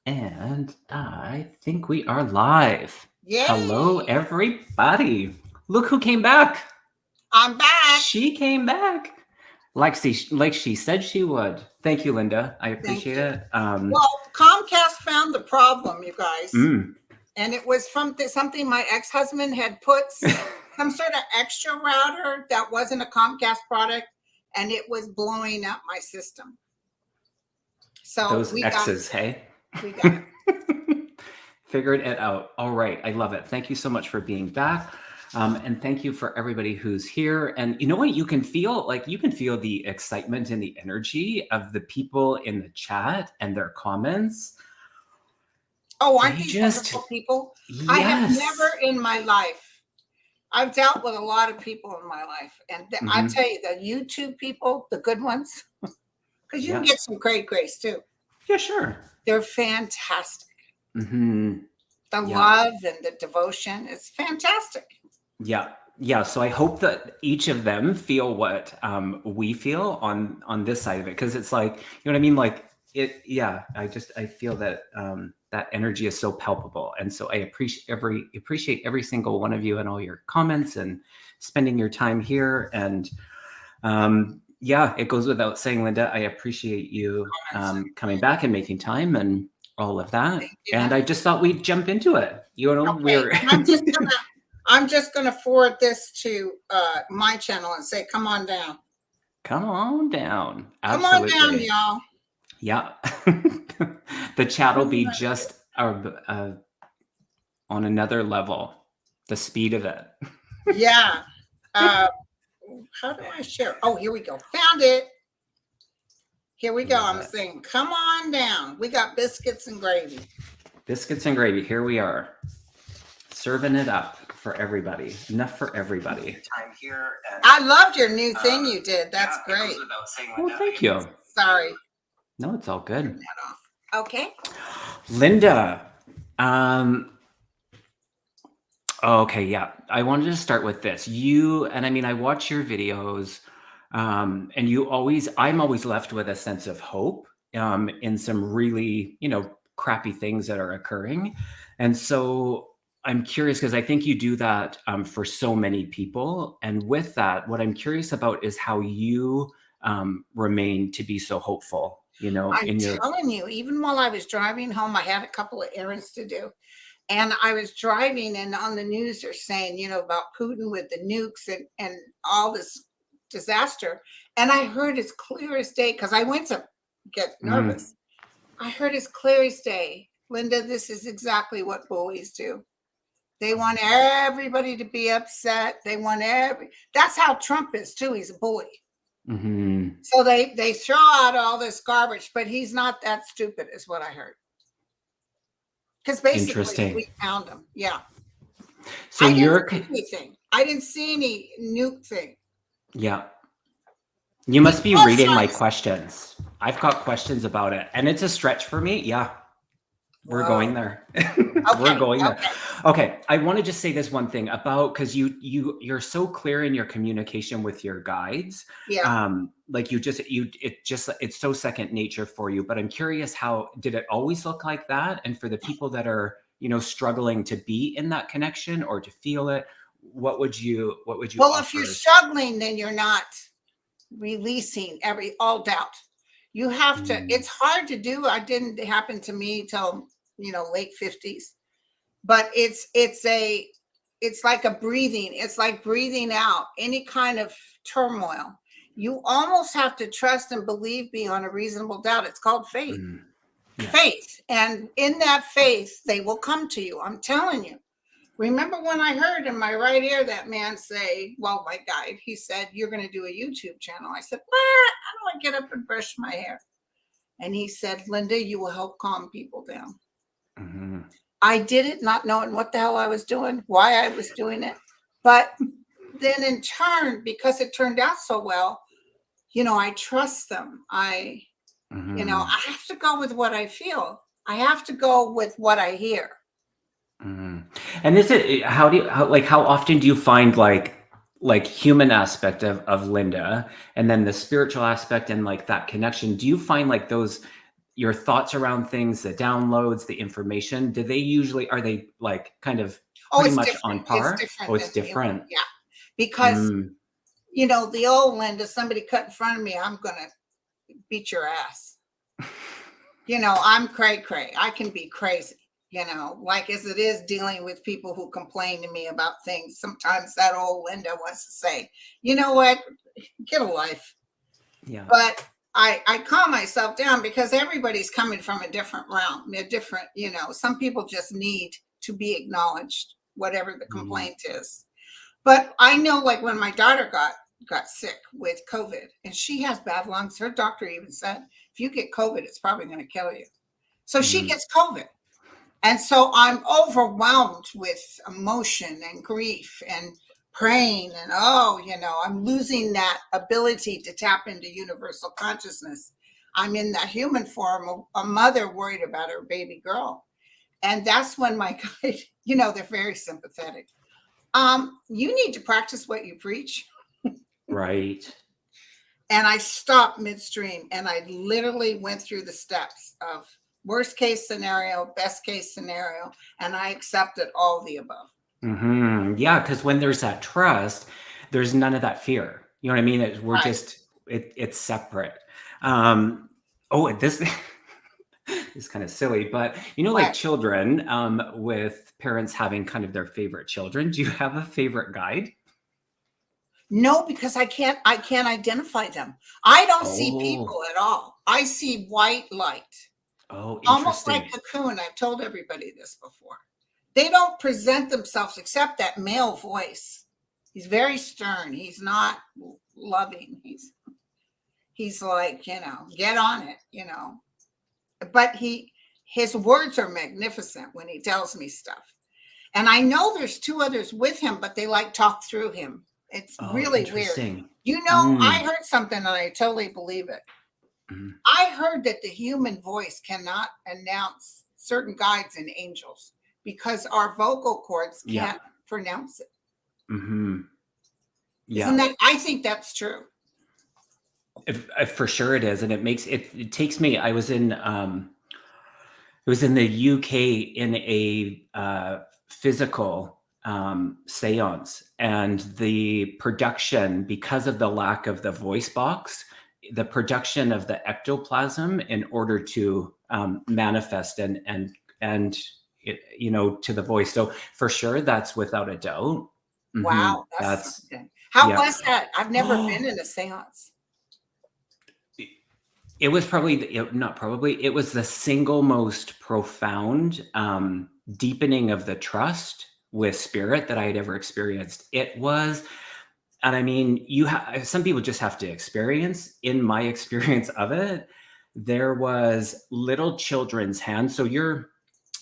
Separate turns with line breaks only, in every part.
And I think we are live. Hello,
Yay!
everybody. Look who came back.
I'm back.
She came back. Like she said she would. Thank you, Linda. I
Thank
appreciate
you.
it.
Well, Comcast found the problem, you guys.
Mm.
And it was from something my ex-husband had put some sort of extra router that wasn't a Comcast product, and it was blowing up my system. So
Those
we got
X's,
it.
hey?
We got it.
Figured it out. All right. I love it. Thank you so much for being back. And thank you for everybody who's here. And you know what? You can feel the excitement and the energy of the people in the chat and their comments.
Oh, aren't these wonderful people?
Yes.
I have never in my life, I've dealt with a lot of people in my life. And I tell you, the YouTube people, the good ones, because you can get some great grace too.
Yeah, sure.
They're fantastic.
Mm-hmm.
The love and the devotion is fantastic.
Yeah. So I hope that each of them feel what we feel on this side of it, because it's like, you know what I mean? Like it. Yeah. I feel that that energy is so palpable, and so I appreciate every single one of you and all your comments and spending your time here. And yeah, it goes without saying, Linda, I appreciate you coming back and making time and all of that. And I just thought we'd jump into it. You know,
okay. I'm just gonna forward this to my channel and say, come on down.
Come on down.
Absolutely. Come on down, y'all.
Yeah. The chat will be just on another level. The speed of it.
Yeah. How do I share? Oh, here we go. Found it. Here we go. I'm saying, come on down. We got biscuits and gravy.
Biscuits and gravy. Here we are. Serving it up for everybody. Enough for everybody.
Time here. I loved your new thing you did. That's great.
Well, thank you.
Sorry.
No, it's all good.
Okay.
Linda. Okay, yeah. I wanted to start with this. I watch your videos, and I'm always left with a sense of hope in some really, crappy things that are occurring. And so I'm curious, because I think you do that for so many people. And with that, what I'm curious about is how you remain to be so hopeful,
I'm telling you, even while I was driving home, I had a couple of errands to do. And I was driving, and on the news they're saying, about Putin with the nukes and all this disaster. And I heard as clear as day, because I went to get nervous. I heard as clear as day, Linda, this is exactly what bullies do. They want everybody to be upset. That's how Trump is too. He's a bully.
Mm-hmm.
So they throw out all this garbage, but he's not that stupid, is what I heard. Because basically we found him. Yeah.
So
I didn't see any nuke thing.
Yeah. You must be reading my questions. I've got questions about it, and it's a stretch for me. Yeah. We're going there. We're going there. Okay. I want to just say this one thing about, because you're so clear in your communication with your guides.
Yeah.
It's so second nature for you. But I'm curious, how did it always look like that? And for the people that are, struggling to be in that connection or to feel it, what would you
Well,
offer?
If you're struggling, then you're not releasing all doubt. You have to, it's hard to do. It didn't happen to me till, late 50s, but it's like a breathing. It's like breathing out any kind of turmoil. You almost have to trust and believe beyond a reasonable doubt. It's called faith. Faith. And in that faith, they will come to you. I'm telling you. Remember when I heard in my right ear that man say, well, my guide, he said, you're going to do a YouTube channel. I said, what? How do I get up and brush my hair? And he said, Linda, you will help calm people down.
Mm-hmm.
I did it not knowing what the hell I was doing, why I was doing it. But then in turn, because it turned out so well, I trust them. I have to go with what I feel. I have to go with what I hear.
Mm-hmm. And how often do you find like human aspect of Linda, and then the spiritual aspect and like that connection? Do you find like those, your thoughts around things, the downloads, the information, are they like kind of
Oh,
pretty
it's
much
different.
on
It's
par? Oh,
different than
it's
the human.
different.
Yeah. Because,
Mm.
the old Linda, somebody cut in front of me, I'm going to beat your ass. I'm cray. I can be crazy, like as it is dealing with people who complain to me about things. Sometimes that old Linda wants to say, you know what, get a life.
Yeah.
But I calm myself down because everybody's coming from a different realm, a different, some people just need to be acknowledged, whatever the complaint is. But I know, like when my daughter got sick with COVID and she has bad lungs, her doctor even said, if you get COVID, it's probably going to kill you. So she gets COVID. And so I'm overwhelmed with emotion and grief and praying. And, I'm losing that ability to tap into universal consciousness. I'm in that human form, a mother worried about her baby girl. And that's when my guide, they're very sympathetic. You need to practice what you preach.
Right.
And I stopped midstream and I literally went through the steps of worst case scenario, best case scenario, and I accepted all the above.
Mm-hmm. Yeah, because when there's that trust, there's none of that fear. You know what I mean? It's separate. This is kind of silly, but like children, with parents having kind of their favorite children. Do you have a favorite guide?
No, because I can't identify them. I don't see people at all. I see white light.
Oh,
almost
interesting.
like Cocoon. I've told everybody this before. They don't present themselves except that male voice. He's very stern. He's not loving. He's like, get on it, But his words are magnificent when he tells me stuff. And I know there's two others with him, but they like talk through him. It's really weird. I heard something and I totally believe it. Mm-hmm. I heard that the human voice cannot announce certain guides and angels because our vocal cords can't pronounce it.
Mm-hmm. Yeah.
Isn't that? I think that's true.
For sure it is. And it takes me, I was in the UK in a physical seance, and the production, because of the lack of the voice box, the production of the ectoplasm in order to manifest and to the voice. So for sure, that's without a doubt.
Wow, that's something. How was that? I've never been in a seance.
It was it was the single most profound deepening of the trust with spirit that I had ever experienced. It was, and I mean, some people just have to experience. In my experience of it, there was little children's hands. So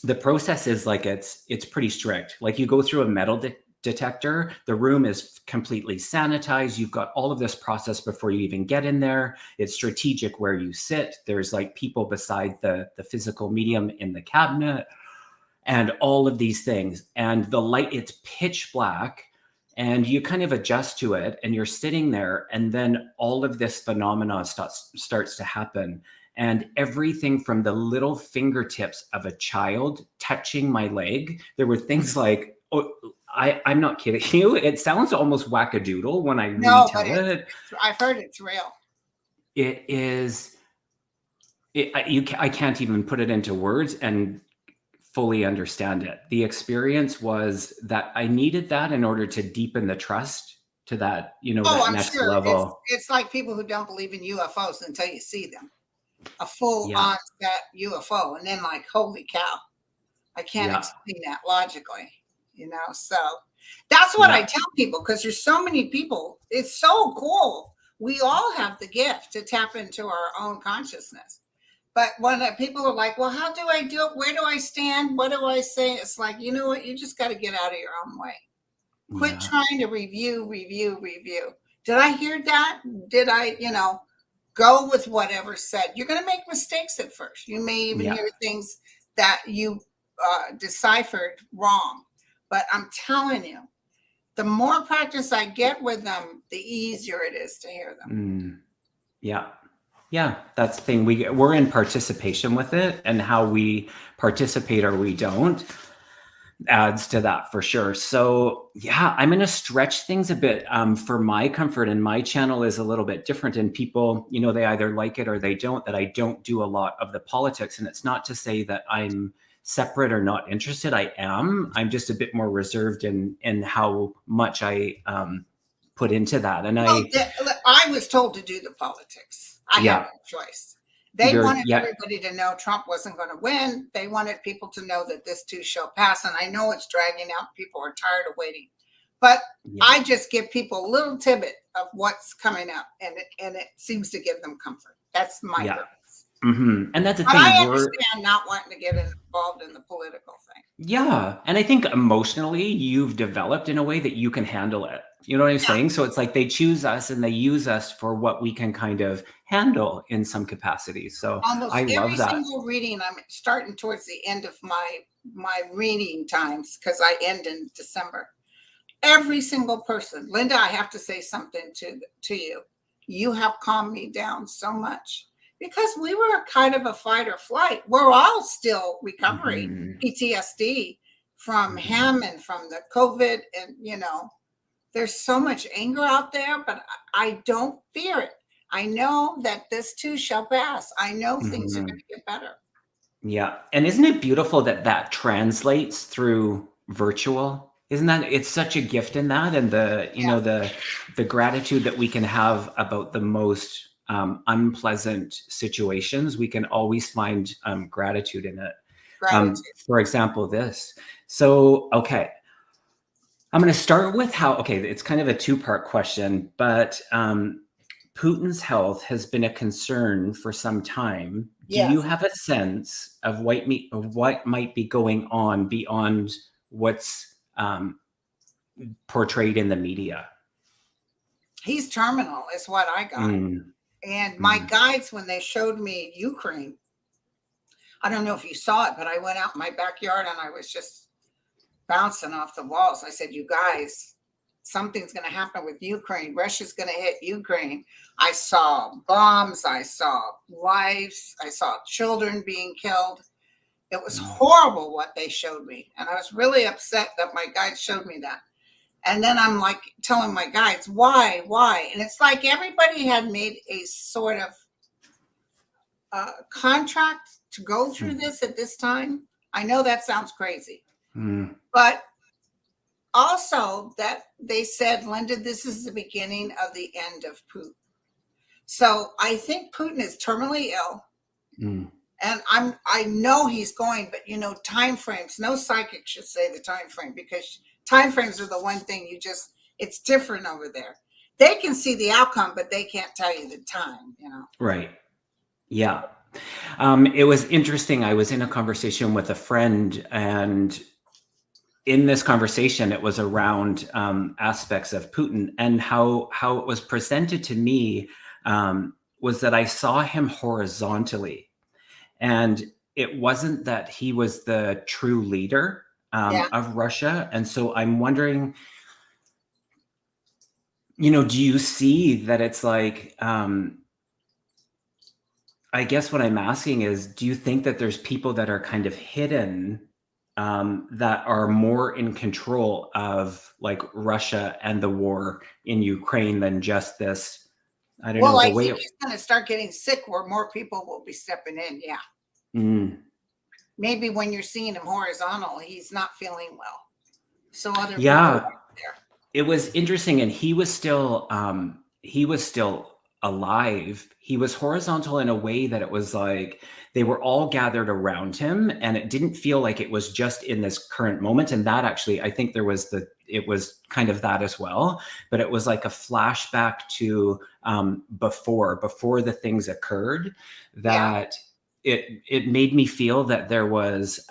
the process is like, it's pretty strict. Like you go through a metal detector, the room is completely sanitized. You've got all of this process before you even get in there. It's strategic where you sit. There's like people beside the physical medium in the cabinet and all of these things. And the light, it's pitch black, and you kind of adjust to it and you're sitting there, and then all of this phenomena starts to happen. And everything from the little fingertips of a child touching my leg, there were things like, I'm not kidding you. It sounds almost wackadoodle when I retell it.
I've heard it's real.
It is. I can't even put it into words and fully understand it. The experience was that I needed that in order to deepen the trust to that, that next level.
It's like people who don't believe in UFOs until you see them. A full on-set UFO, and then like, holy cow, I can't explain that logically, so that's what I tell people, because there's so many people. It's so cool. We all have the gift to tap into our own consciousness, but when people are like, well, how do I do it? Where do I stand? What do I say? It's like, you know what, you just got to get out of your own way. Quit trying to review. Did I hear that? Did I, go with whatever's said? You're going to make mistakes at first. You may even hear things that you deciphered wrong. But I'm telling you, the more practice I get with them, the easier it is to hear them.
Yeah. Yeah, that's the thing. We're in participation with it, and how we participate or we don't adds to that for sure. So yeah, I'm going to stretch things a bit for my comfort, and my channel is a little bit different. And people, they either like it or they don't. That I don't do a lot of the politics, and it's not to say that I'm separate or not interested. I am. I'm just a bit more reserved in how much I put into that. And
Well, I was told to do the politics. I had
yeah,
no choice. They wanted
yeah.
everybody to know Trump wasn't going to win. They wanted people to know that this too shall pass. And I know it's dragging out. People are tired of waiting. But
Yeah.
I just give people a little tidbit of what's coming up, and it seems to give them comfort. That's my purpose.
Mm-hmm. And that's the
But
thing.
I understand not wanting to get involved in the political thing.
Yeah. And I think emotionally you've developed in a way that you can handle it. You know what I'm saying? So it's like they choose us and they use us for what we can kind of handle in some capacity. So
Almost
I love
every
that.
single reading, I'm starting towards the end of my reading times, because I end in December. Every single person, Linda, I have to say something to you. You have calmed me down so much, because we were kind of a fight or flight. We're all still recovering PTSD from him and from the COVID, and there's so much anger out there, but I don't fear it. I know that this too shall pass. I know things are going to get better.
Yeah. And isn't it beautiful that that translates through virtual? Isn't that, it's such a gift in that, and the gratitude that we can have about the most unpleasant situations. We can always find gratitude in it.
Gratitude.
For example, this. So, okay, I'm going to start with it's kind of a two-part question, but Putin's health has been a concern for some time. Do you have a sense of what might be going on beyond what's portrayed in the media?
He's terminal is what I got. And my guides, when they showed me Ukraine, I don't know if you saw it, but I went out in my backyard and I was just bouncing off the walls. I said, you guys, something's going to happen with Ukraine. Russia's going to hit Ukraine. I saw bombs. I saw lives. I saw children being killed. It was horrible what they showed me. And I was really upset that my guides showed me that. And then I'm like telling my guides, why? And it's like everybody had made a sort of contract to go through this at this time. I know that sounds crazy, but also that they said, Linda, this is the beginning of the end of Putin. So I think Putin is terminally ill. And I know he's going, but time frames, no psychic should say the time frame, because time frames are the one thing it's different over there. They can see the outcome, but they can't tell you the time,
Right. Yeah. It was interesting. I was in a conversation with a friend, and in this conversation, it was around aspects of Putin, and how it was presented to me was that I saw him horizontally, and it wasn't that he was the true leader of Russia. And so I'm wondering, do you see that it's like, I guess what I'm asking is, do you think that there's people that are kind of hidden that are more in control of like Russia and the war in Ukraine than just this? I don't know.
I think he's going to start getting sick where more people will be stepping in. Yeah. Maybe when you're seeing him horizontal, he's not feeling well. So other people are there.
It was interesting, and he was still alive. He was horizontal in a way that it was like they were all gathered around him, and it didn't feel like it was just in this current moment. And that actually, I think it was kind of that as well, but it was like a flashback to before the things occurred, that it made me feel that there was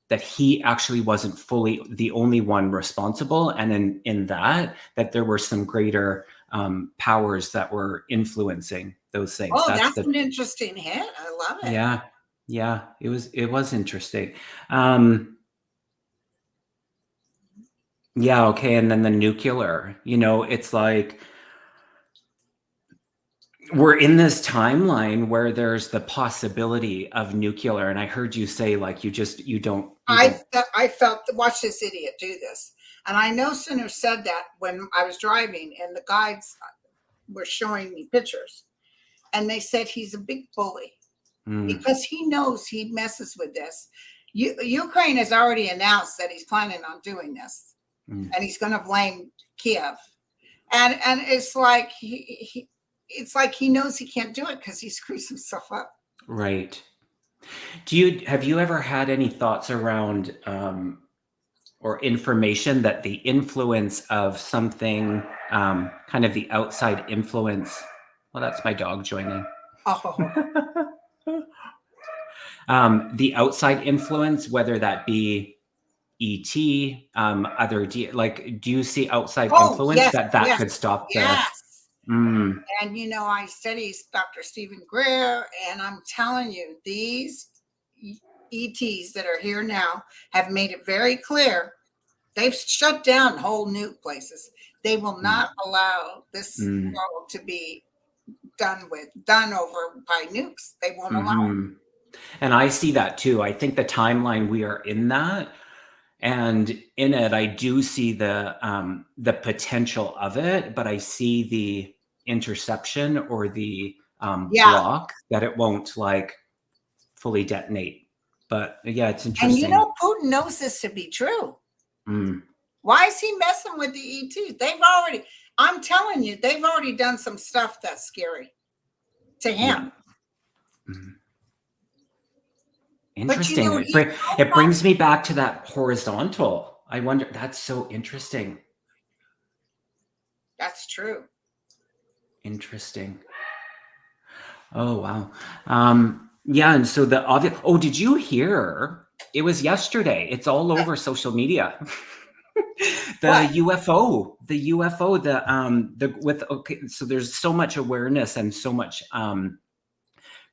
that he actually wasn't fully the only one responsible, and in that there were some greater powers that were influencing those things.
Oh, that's an interesting hit. I love it.
Yeah, it was interesting. Okay, and then the nuclear, it's like we're in this timeline where there's the possibility of nuclear, and I heard you say like you don't
I felt, watch this idiot do this. And I no sooner said that when I was driving and the guides were showing me pictures, and they said he's a big bully because he knows he messes with this. Ukraine has already announced that he's planning on doing this, and he's going to blame Kiev. And it's like it's like he knows he can't do it because he screws himself up.
Right. Have you ever had any thoughts around or information that the influence of something, kind of the outside influence? Well, that's my dog joining.
Oh.
The outside influence, whether that be ET, other do you see outside influence
yes,
that
yes,
could stop
yes.
the?
And I study Dr. Stephen Greer, and I'm telling you, these ETs that are here now have made it very clear. They've shut down whole nuke places. They will not allow this world to be done over by nukes. They won't allow it.
And I see that too. I think the timeline we are in that, and in it, I do see the potential of it, but I see the interception or the block that it won't like fully detonate. But yeah, it's interesting.
And Putin knows this to be true. Why is he messing with the ETs? I'm telling you, they've already done some stuff that's scary to him.
Yeah. Interesting. It brings me back to that horizontal. I wonder, that's so interesting.
That's true.
Interesting. Oh, wow. Yeah. And so did you heso there's so much awareness and so much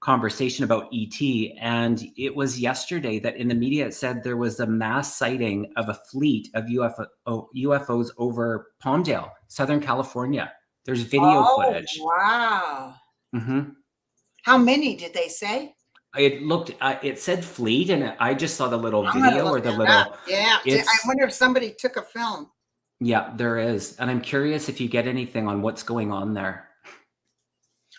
conversation about ET, and it was yesterday that in the media it said there was a mass sighting of a fleet of UFOs over Palmdale, Southern California. There's video footage.
Wow. How many did they say?
It said fleet, and I just saw the little video or the little.
Yeah, I wonder if somebody took a film.
Yeah, there is, and I'm curious if you get anything on what's going on there.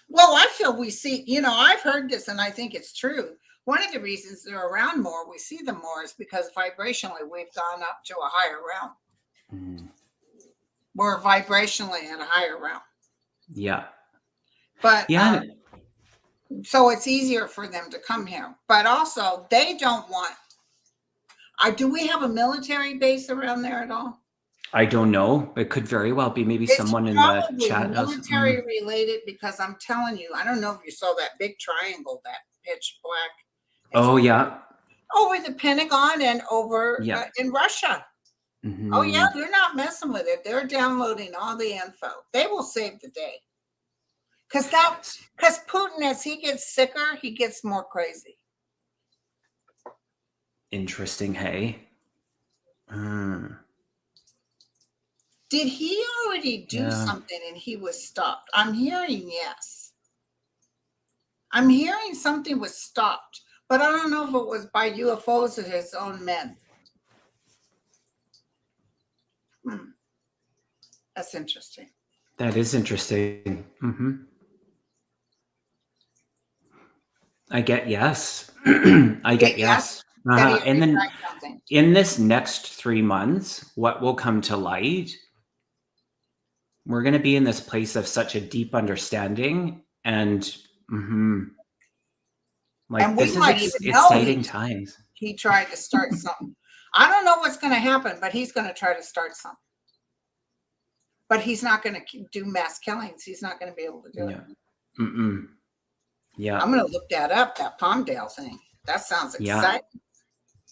Well, I feel we see, I've heard this and I think it's true. One of the reasons they're around more, we see them more, is because vibrationally we've gone up to a higher realm. We're vibrationally at a higher realm.
Yeah.
But so it's easier for them to come here. But also they don't want. Do we have a military base around there at all?
I don't know. It could very well be. Maybe someone in the chat knows.
Military related, because I'm telling you, I don't know if you saw that big triangle, that pitch black.
Oh yeah.
Over the Pentagon and over in Russia. Oh yeah, they're not messing with it. They're downloading all the info. They will save the day. Because Putin, as he gets sicker, he gets more crazy.
Interesting, hey.
Did he already do something and he was stopped? I'm hearing yes. I'm hearing something was stopped, but I don't know if it was by UFOs or his own men. That's interesting.
That is interesting. I get yes. I get yes. And then in this next 3 months, what will come to light? We're going to be in this place of such a deep understanding, and this is exciting times.
He tried to start something. I don't know what's going to happen, but he's going to try to start something. But he's not going to do mass killings. He's not going to be able to do it.
Yeah.
I'm going to look that up, that Palmdale thing. That sounds exciting.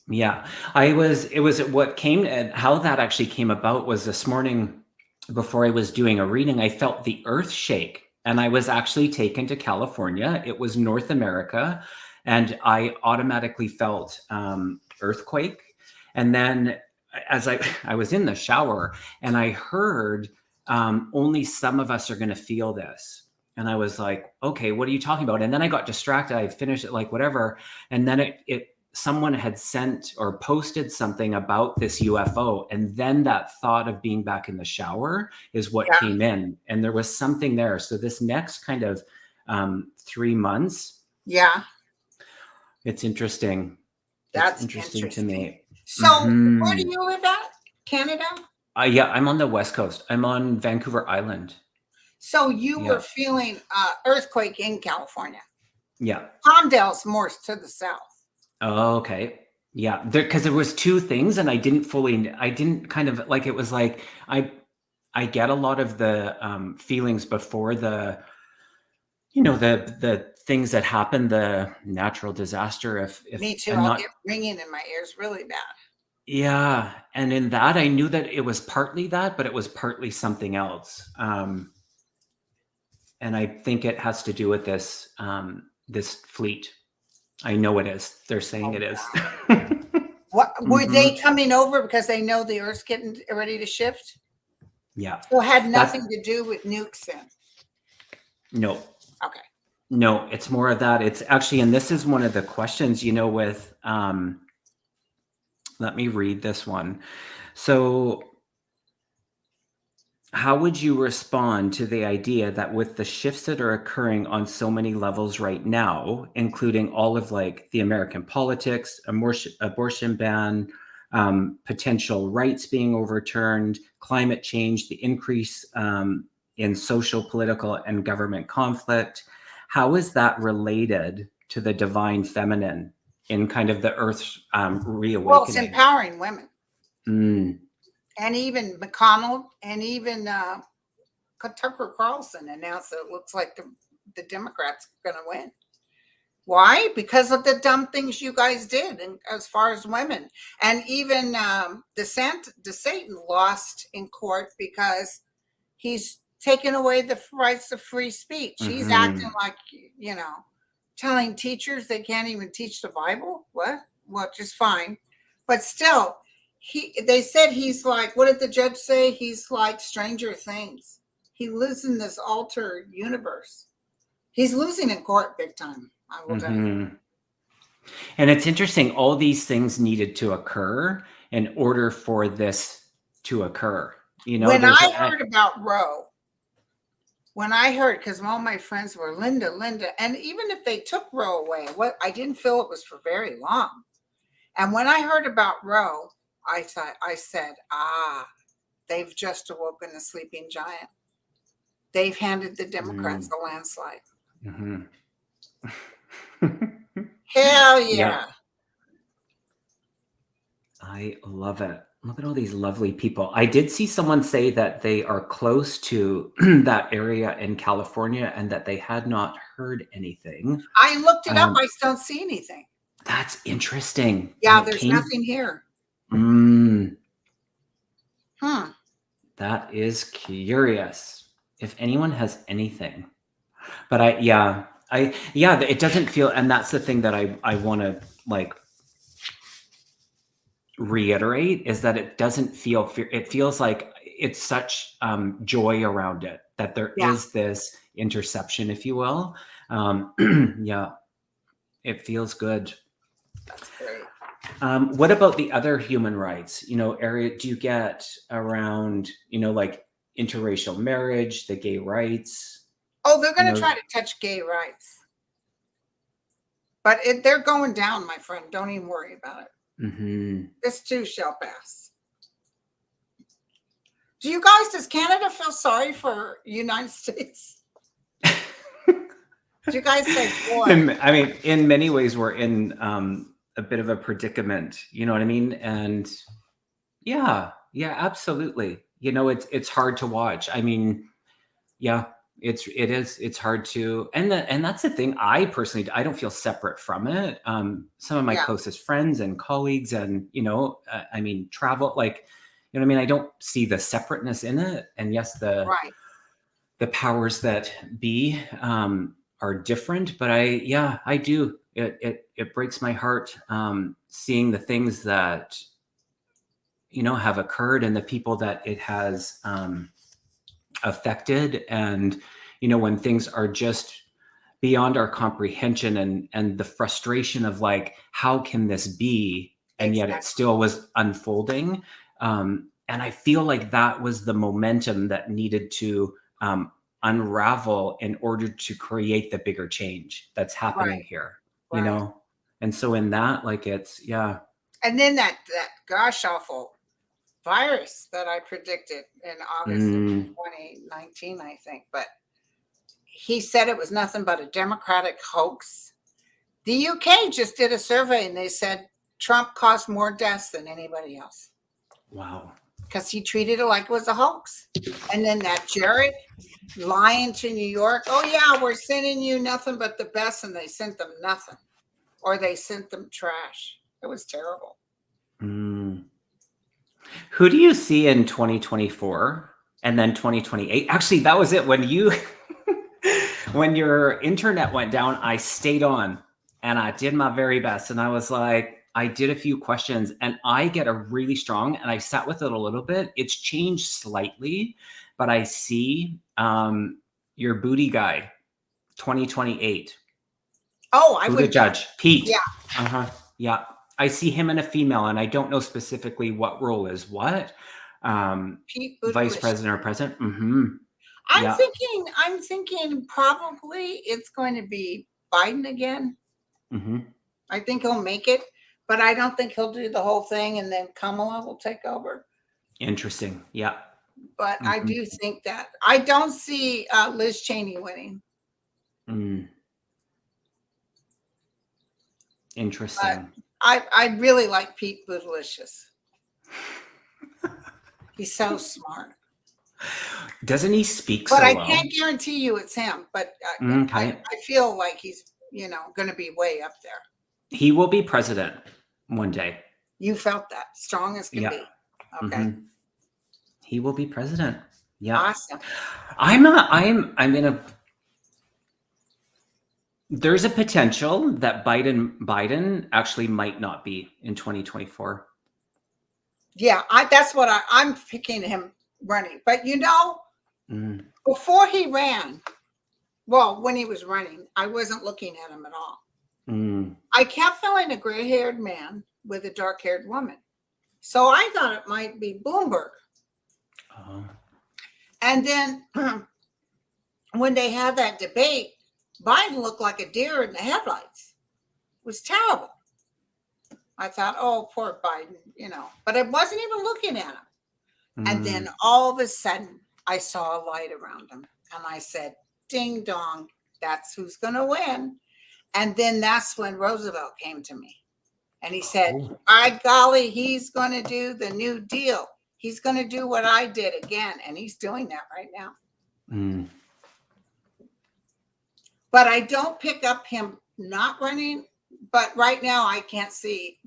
Yeah. What came and how that actually came about was this morning before I was doing a reading, I felt the earth shake, and I was actually taken to California. It was North America, and I automatically felt earthquake. And then as I was in the shower and I heard only some of us are going to feel this. And I was like, okay, what are you talking about? And then I got distracted. I finished it, like, whatever. And then someone had sent or posted something about this UFO. And then that thought of being back in the shower is what
Yeah.
came in. And there was something there. So this next kind of 3 months.
Yeah.
It's interesting.
That's
It's interesting to me.
So where do you live at? Canada?
Yeah, I'm on the West Coast. I'm on Vancouver Island.
So you were feeling earthquake in California.
Yeah.
Palmdale's more to the south.
Oh, okay. Yeah, because there was two things, and I didn't kind of like, it was like I get a lot of the feelings before the the things that happen, the natural disaster. If
Me too.
I'm
I'll
not,
get ringing in my ears really bad.
yeah, and in that I knew that it was partly that, but it was partly something else. And I think it has to do with this this fleet. I know it is. They're saying it is.
What were they coming over because they know the Earth's getting ready to shift?
Yeah.
So it had nothing to do with nukes then.
No.
Okay.
No, it's more of that. It's actually, and this is one of the questions, with let me read this one. So how would you respond to the idea that with the shifts that are occurring on so many levels right now, including all of like the American politics, abortion ban, potential rights being overturned, climate change, the increase in social, political, and government conflict, how is that related to the divine feminine in kind of the Earth's reawakening?
Well, it's empowering women.
Mm.
And even McConnell and even Tucker Carlson announced that it looks like the Democrats are going to win. Why? Because of the dumb things you guys did, and as far as women, and even DeSantis lost in court because he's taken away the rights of free speech. He's acting like, telling teachers they can't even teach the Bible. What? Which is fine, but still. They said he's like, what did the judge say? He's like Stranger Things. He lives in this altered universe. He's losing in court big time, I will tell you.
And it's interesting, all these things needed to occur in order for this to occur.
When I heard about Roe, because all my friends were Linda, and even if they took Roe away, I didn't feel it was for very long. And when I heard about Roe, I said, they've just awoken the sleeping giant. They've handed the Democrats a landslide. Hell yeah.
I love it. Look at all these lovely people. I did see someone say that they are close to that area in California and that they had not heard anything.
I looked it up. I don't see anything.
That's interesting.
Yeah, there's nothing here.
That is curious. If anyone has anything, but it doesn't feel, and that's the thing that I want to like reiterate, is that it doesn't feel fear. It feels like it's such joy around it, that there is this interception, if you will. It feels good.
That's great.
What about the other human rights, area do you get around, like interracial marriage, the gay rights?
Oh, they're going to try to touch gay rights. But they're going down, my friend. Don't even worry about it. This too shall pass. Does Canada feel sorry for United States? Do you guys say, boy?
I mean, in many ways, we're in a bit of a predicament, you know what I mean? And yeah, absolutely. It's hard to watch. I mean, it's hard to, and that's the thing. I personally, I don't feel separate from it. Some of my closest friends and colleagues, and I mean, travel, like, I don't see the separateness in it. And yes, the powers that be are different, but I do. It breaks my heart seeing the things that have occurred and the people that it has affected, and when things are just beyond our comprehension, and the frustration of like, how can this be? And yet it still was unfolding. And I feel like that was the momentum that needed to unravel in order to create the bigger change that's happening here, And so in that, like, it's, yeah.
And then that gosh awful virus that I predicted in August of 2019, I think, but he said it was nothing but a Democratic hoax. The UK just did a survey and they said Trump caused more deaths than anybody else.
Wow.
Because he treated it like it was a hoax. And then that Jared lying to New York, oh yeah, we're sending you nothing but the best, and they sent them nothing, or they sent them trash. It was terrible.
Who do you see in 2024 and then 2028? Actually, that was it. When when your internet went down, I stayed on and I did my very best. And I was like, I did a few questions and I get a really strong, and I sat with it a little bit. It's changed slightly, but I see your booty guy, 2028.
Oh, I
would judge Pete.
Yeah.
Yeah. I see him in a female, and I don't know specifically what role is what.
Pete
Vice president or president.
I'm thinking probably it's going to be Biden again. I think he'll make it, but I don't think he'll do the whole thing, and then Kamala will take over.
Interesting. Yeah.
But I do think that I don't see Liz Cheney winning.
Interesting.
But I really like Pete Buttigieg. He's so smart.
Doesn't he speak
so well? But I
well?
can't guarantee you it's him. But I feel like he's, going to be way up there.
He will be president one day.
You felt that strong as can be. Okay.
He will be president. Yeah.
Awesome.
I'm in a. There's a potential that Biden actually might not be in 2024.
Yeah, that's what I'm picking him running. But before he ran, well, when he was running, I wasn't looking at him at all. I kept feeling a gray-haired man with a dark-haired woman. So I thought it might be Bloomberg. And then when they had that debate, Biden looked like a deer in the headlights. It was terrible. I thought, oh, poor Biden, but I wasn't even looking at him. And then all of a sudden, I saw a light around him. And I said, ding dong, that's who's going to win. And then that's when Roosevelt came to me. And he said, by golly, he's going to do the New Deal. He's going to do what I did again. And he's doing that right now. But I don't pick up him not running. But right now, I can't see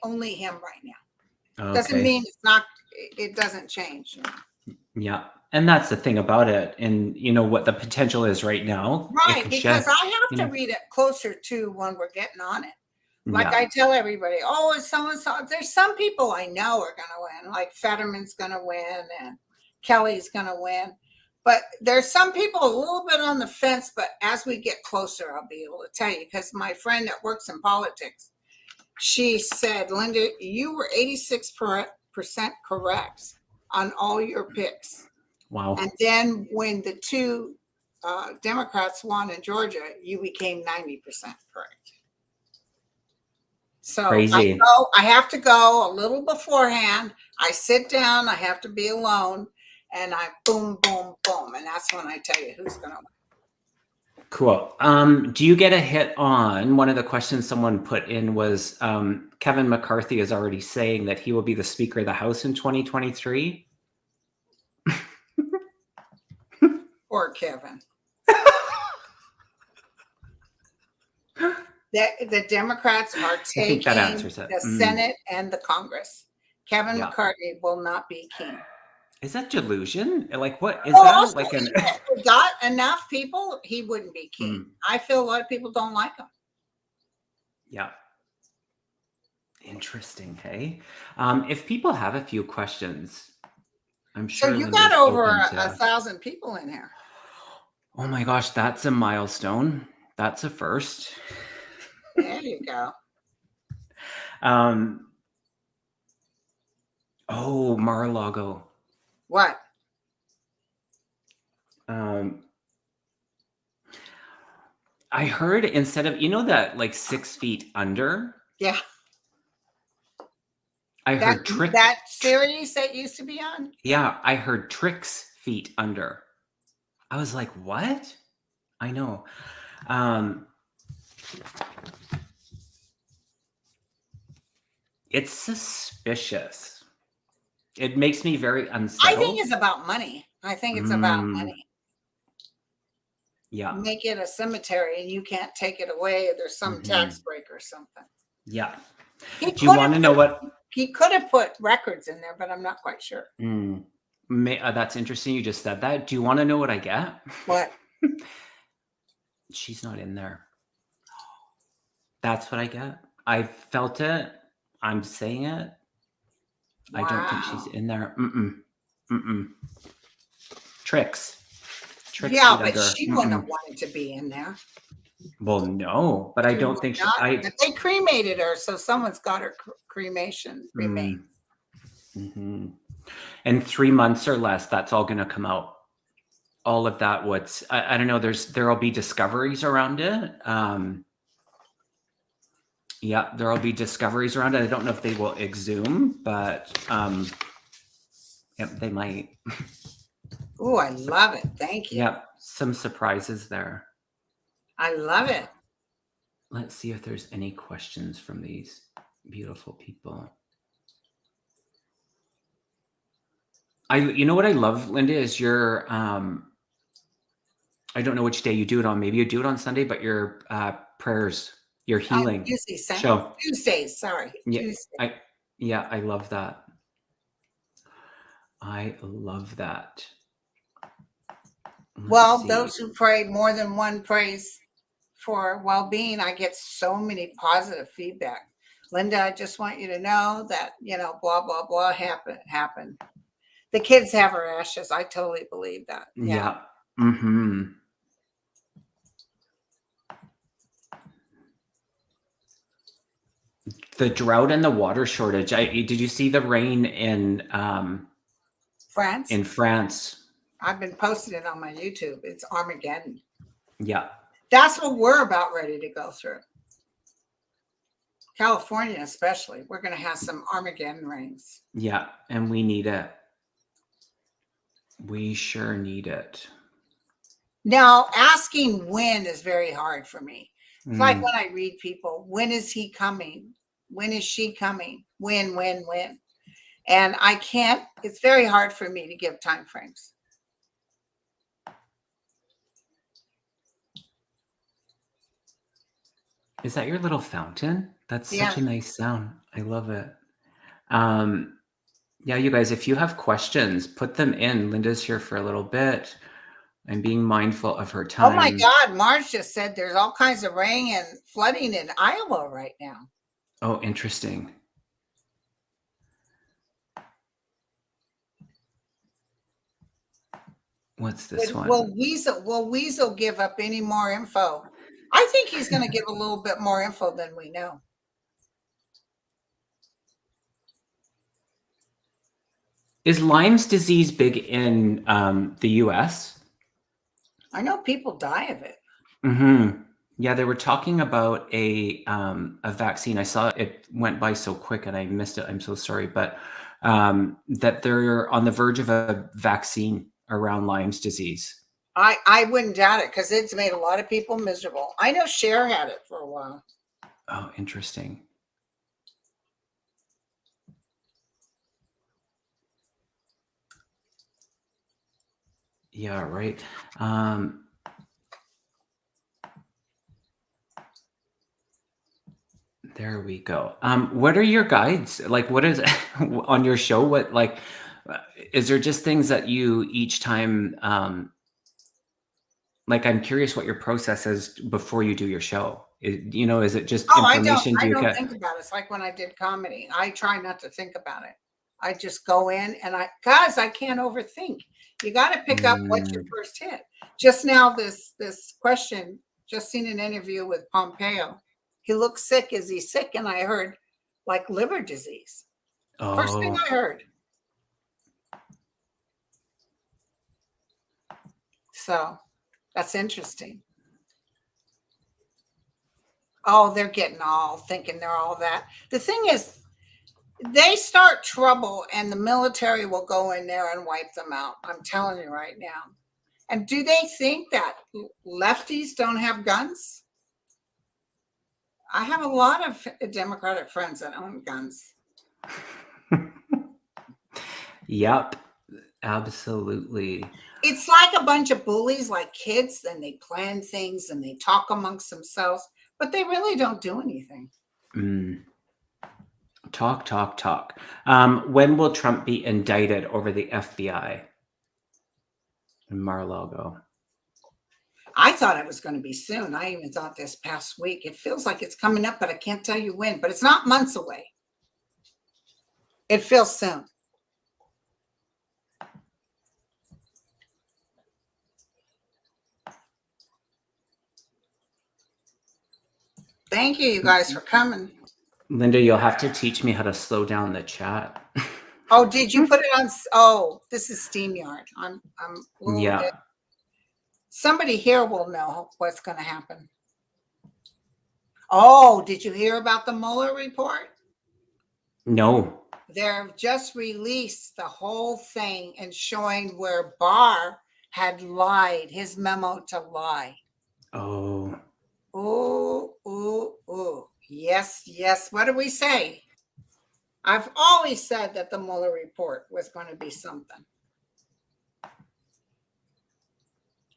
only him right now. Okay. Doesn't mean it doesn't change.
Yeah. And that's the thing about it. And what the potential is right now.
Right. Because I have to read it closer to when we're getting on it. Like I tell everybody, it's so-and-so. There's some people I know are going to win, like Fetterman's going to win and Kelly's going to win. But there's some people a little bit on the fence, but as we get closer, I'll be able to tell you, because my friend that works in politics, she said, Linda, you were 86% correct on all your picks.
Wow.
And then when the two Democrats won in Georgia, you became 90% correct. So
crazy.
I have to go a little beforehand. I sit down, I have to be alone, and I boom, boom, boom. And that's when I tell you who's going to win.
Cool. Do you get a hit on one of the questions someone put in was Kevin McCarthy is already saying that he will be the Speaker of the House in 2023?
Poor Kevin. The Democrats are taking the Senate and the Congress. Kevin McCarthy will not be king.
Is that delusion? Like, what is that? Like,
if we got enough people, he wouldn't be king. I feel a lot of people don't like him.
Yeah. Interesting. Hey, if people have a few questions, I'm sure.
So you got over 1,000 people in here.
Oh my gosh, that's a milestone. That's a first.
There you go.
Um, oh, Mar-a-Lago.
What?
I heard instead of, that like 6 feet under,
Yeah.
I
That
heard trick.
that series that used to be on?
Yeah, I heard tricks feet under. I was like, what? I know. It's suspicious. It makes me very
I
unsettled.
think it's about money. I think it's about money.
Yeah.
Make it a cemetery and you can't take it away. There's some tax break or something.
Yeah.
Do
you want to know what?
He could have put records in there, but I'm not quite sure.
That's interesting. You just said that. Do you want to know what I get?
What?
She's not in there. That's what I get. I felt it. I'm saying it. Wow. I don't think she's in there. Tricks.
Yeah, but she wouldn't have wanted to be in there.
Well, no, but I don't think
but they cremated her, so someone's got her cremation remains.
And 3 months or less, that's all going to come out. All of that. I don't know. There'll be discoveries around it. Yeah, there'll be discoveries around it. I don't know if they will exhume, but they might.
Oh, I love it. Thank you.
Yeah, some surprises there.
I love it.
Let's see if there's any questions from these beautiful people. You know what I love, Linda, is your I don't know which day you do it on. Maybe you do it on Sunday, but your prayers, your healing show.
Tuesdays, sorry.
Yeah,
Tuesday.
I love that. I love that.
Well, those who pray more than one praise for well-being, I get so many positive feedback. Linda, I just want you to know that, blah, blah, blah happened. The kids have her ashes. I totally believe that.
Yeah. The drought and the water shortage. Did you see the rain in
France?
In France.
I've been posting it on my YouTube. It's Armageddon.
Yeah.
That's what we're about ready to go through. California, especially. We're going to have some Armageddon rains.
Yeah, and we need it. We sure need it.
Now, asking when is very hard for me. It's like when I read people, when is he coming? When is she coming? When? And I can't, it's very hard for me to give time frames.
Is that your little fountain? That's such a nice sound. I love it. Yeah, you guys, if you have questions, put them in. Linda's here for a little bit. I'm being mindful of her time.
Oh my God, Marge just said there's all kinds of rain and flooding in Iowa right now.
Oh, interesting. What's this one?
Will Weasel give up any more info? I think he's going to give a little bit more info than we know.
Is Lyme's disease big in the U.S.?
I know people die of it.
Yeah, they were talking about a vaccine. I saw it went by so quick and I missed it. I'm so sorry, but that they're on the verge of a vaccine around Lyme's disease.
I wouldn't doubt it because it's made a lot of people miserable. I know Cher had it for a while.
Oh, interesting. Yeah, right. There we go. What are your guides? Like, what is on your show? What, like, is there just things that you each time, like, I'm curious what your process is before you do your show. Is it just information?
I don't think about it. It's like when I did comedy. I try not to think about it. I just go in and I can't overthink. You got to pick up what's your first hit. Just now, this question, just seen an interview with Pompeo. He looks sick. Is he sick? And I heard like liver disease. First thing I heard. So that's interesting. Oh, they're getting all thinking they're all that. The thing is, they start trouble and the military will go in there and wipe them out. I'm telling you right now. And do they think that lefties don't have guns? I have a lot of Democratic friends that own guns.
Yep, absolutely.
It's like a bunch of bullies, like kids, and they plan things and they talk amongst themselves, but they really don't do anything.
Talk. When will Trump be indicted over the FBI in Mar-a-Lago?
I thought it was going to be soon. I even thought this past week. It feels like it's coming up, but I can't tell you when. But it's not months away. It feels soon. Thank you guys for coming.
Linda, you'll have to teach me how to slow down the chat.
Oh, did you put it on? Oh, this is StreamYard. I'm a little bit. Somebody here will know what's going to happen. Oh, did you hear about the Mueller report?
No.
They've just released the whole thing and showing where Barr had lied, his memo to lie.
Oh.
Ooh. Yes. What do we say? I've always said that the Mueller report was going to be something.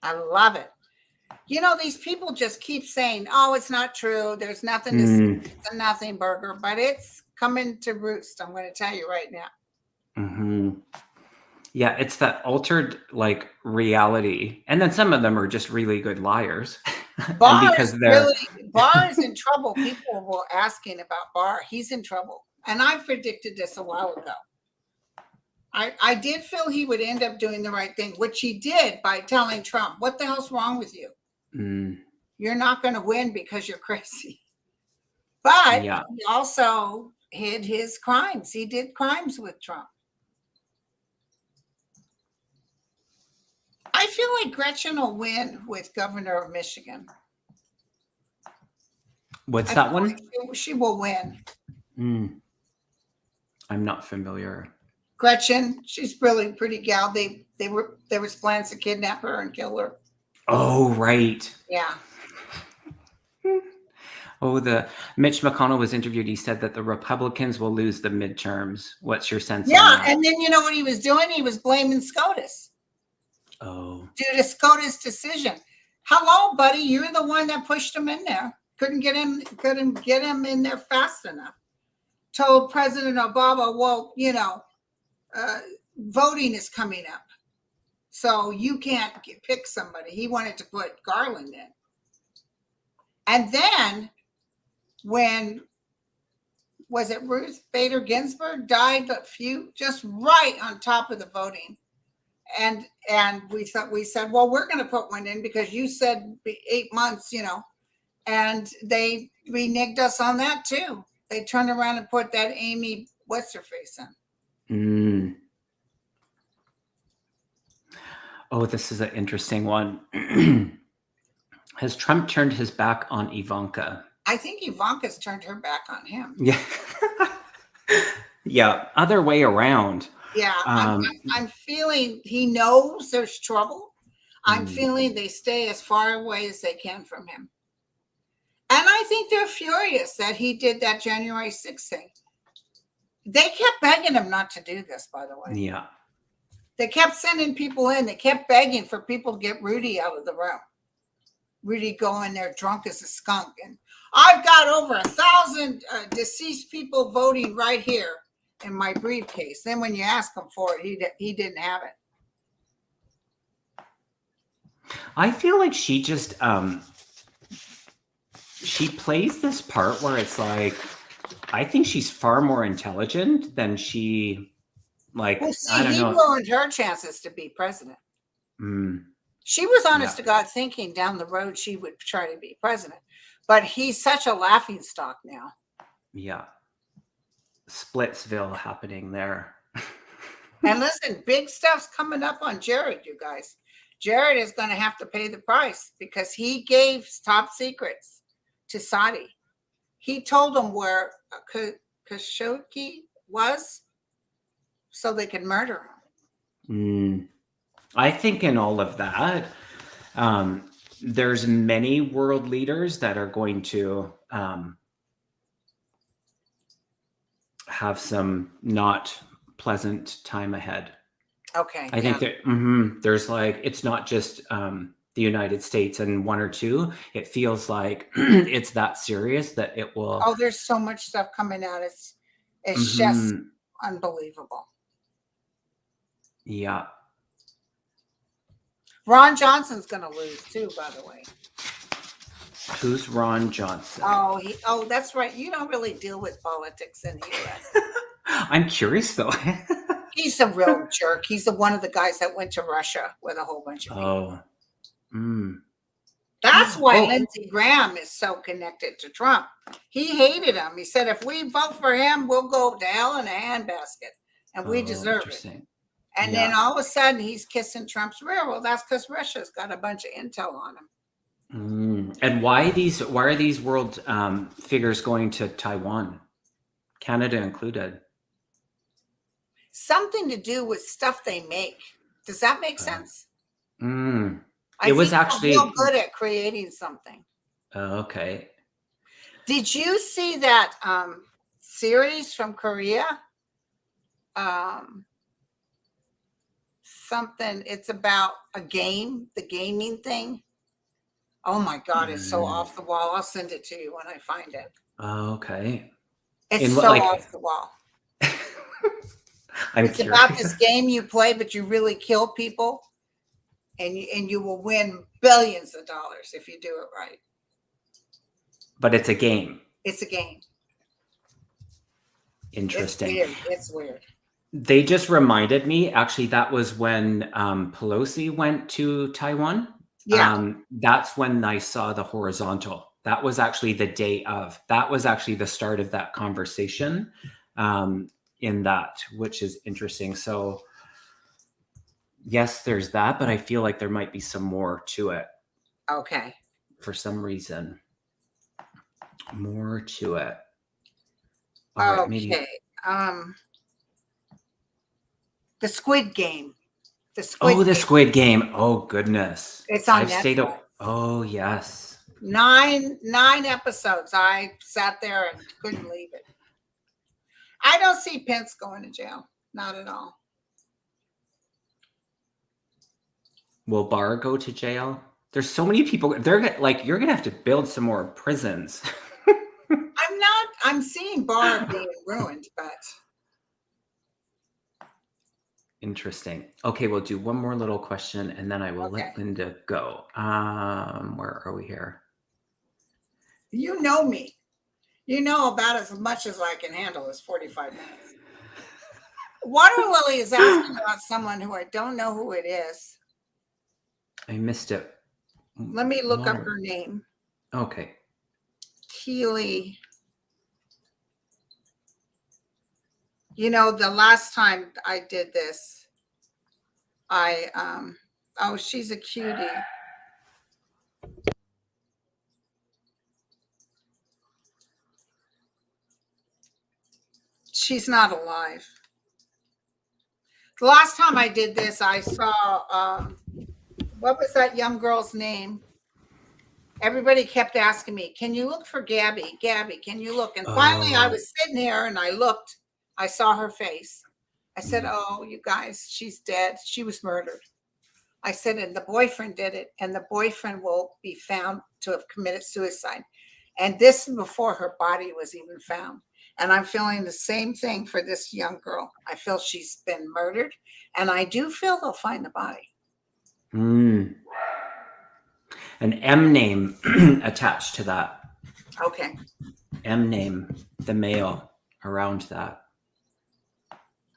I love it. You know, these people just keep saying, oh, it's not true. There's nothing to say. It's a nothing burger, but it's coming to roost. I'm going to tell you right now.
Yeah, it's that altered like reality. And then some of them are just really good liars.
Barr is in trouble. People were asking about Barr. He's in trouble. And I predicted this a while ago. I did feel he would end up doing the right thing, which he did by telling Trump, what the hell's wrong with you? You're not going to win because you're crazy. But he also hid his crimes. He did crimes with Trump. I feel like Gretchen will win with governor of Michigan.
What's that one?
Like she will win.
I'm not familiar.
Gretchen, she's really pretty gal. There was plans to kidnap her and kill her.
Oh, right.
Yeah.
The Mitch McConnell was interviewed. He said that the Republicans will lose the midterms. What's your sense?
Yeah, and then you know what he was doing? He was blaming SCOTUS.
Oh.
Due to SCOTUS decision. Hello, buddy. You're the one that pushed him in there. Couldn't get him in there fast enough. Told President Obama, well, you know, voting is coming up. So you can't pick somebody. He wanted to put Garland in. And then when, was it Ruth Bader Ginsburg died just right on top of the voting. And we said, well, we're going to put one in because you said 8 months, you know, and they reneged us on that too. They turned around and put that Amy, what's her face in.
Oh, this is an interesting one. Has Trump turned his back on Ivanka?
I think Ivanka's turned her back on him.
Yeah. Yeah. Other way around.
Yeah. I'm feeling he knows there's trouble. I'm feeling they stay as far away as they can from him. And I think they're furious that he did that January 6th thing. They kept begging him not to do this, by the way.
Yeah.
They kept sending people in. They kept begging for people to get Rudy out of the room. Rudy going there drunk as a skunk. And I've got over 1,000 deceased people voting right here in my briefcase. Then when you ask him for it, he didn't have it.
I feel like she just she plays this part where it's like, I think she's far more intelligent than she Like,
Well,
I
see,
don't
he
know.
ruined her chances to be president.
Mm,
She was
yeah,
honest to God thinking down the road she would try to be president, but he's such a laughing stock now.
yeah. Splitsville happening there.
And listen, big stuff's coming up on Jared, you guys. Jared is going to have to pay the price because he gave top secrets to Saudi. He told them where Khashoggi was so they could murder him.
I think in all of that, there's many world leaders that are going to have some not pleasant time ahead.
Okay.
I think that there's like, it's not just the United States and one or two. It feels like it's that serious that it will.
Oh, there's so much stuff coming out. It's just unbelievable.
Yeah.
Ron Johnson's going to lose too, by the way.
Who's Ron Johnson?
Oh, that's right. You don't really deal with politics in the U.S.
I'm curious though.
He's a real jerk. He's one of the guys that went to Russia with a whole bunch of people. That's why Lindsey Graham is so connected to Trump. He hated him. He said, if we vote for him, we'll go to hell in a handbasket, and we deserve it. And then all of a sudden, he's kissing Trump's rear. Well, that's because Russia's got a bunch of intel on him.
And why are these world figures going to Taiwan, Canada included?
Something to do with stuff they make. Does that make sense?
It was actually
real good at creating something.
Okay.
Did you see that series from Korea? Something. It's about a game, the gaming thing. Oh my God, it's so off the wall. I'll send it to you when I find it.
Okay.
It's so off the wall. It's curious. About this game you play, but you really kill people, and you will win billions of dollars if you do it right.
But it's a game.
It's a game.
Interesting.
It's weird.
They just reminded me, actually, that was when Pelosi went to Taiwan.
Yeah.
That's when I saw the horizontal. That was actually the day of. That was actually the start of that conversation in that, which is interesting. So yes, there's that, but I feel like there might be some more to it.
Okay.
For some reason. More to it. All right, maybe.
The Squid Game.
The Squid Game. Oh goodness.
It's on Netflix.
Oh yes.
9 episodes. I sat there and couldn't leave it. I don't see Pence going to jail. Not at all.
Will Barr go to jail? There's so many people. They're like, you're gonna have to build some more prisons.
I'm seeing Barr being ruined, but
interesting. Okay, we'll do one more little question and then I will let Linda go. Where are we here?
You know me. You know about as much as I can handle is 45 minutes. Water Lily is asking about someone who I don't know who it is.
I missed it.
Let me look up her name.
Okay.
Keely. You know, the last time I did this, she's a cutie. She's not alive. The last time I did this, I saw, what was that young girl's name? Everybody kept asking me, can you look for Gabby? Gabby, can you look? And finally I was sitting here and I looked. I saw her face. I said, oh, you guys, she's dead. She was murdered. I said, and the boyfriend did it. And the boyfriend will be found to have committed suicide. And this is before her body was even found. And I'm feeling the same thing for this young girl. I feel she's been murdered. And I do feel they'll find the body.
An M name attached to that.
Okay.
M name, the male around that.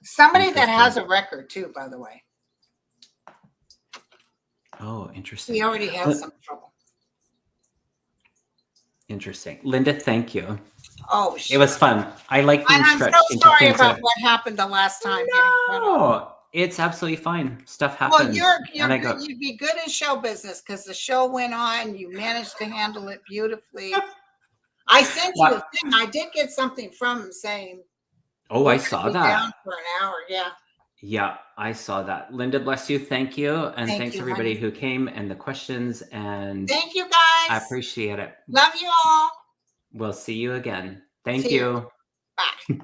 Somebody that has a record too, by the way.
Oh, interesting.
He already has some trouble.
Interesting. Linda, thank you.
Oh,
it was fun. I like being
and
stretched.
I'm so
into
sorry
things
about
that...
what happened the last time.
No, it's absolutely fine. Stuff happens.
Well, you're
and I
good.
go,
You'd be good in show business because the show went on. You managed to handle it beautifully. I sent you a thing. I did get something from him saying,
oh, I saw that.
Down for an hour. Yeah.
Yeah, I saw that. Linda, bless you. Thank you. And thanks
you,
everybody
honey.
who came and the questions. And
thank you, guys.
I appreciate it.
Love you all.
We'll see you again. Thank you.
Bye.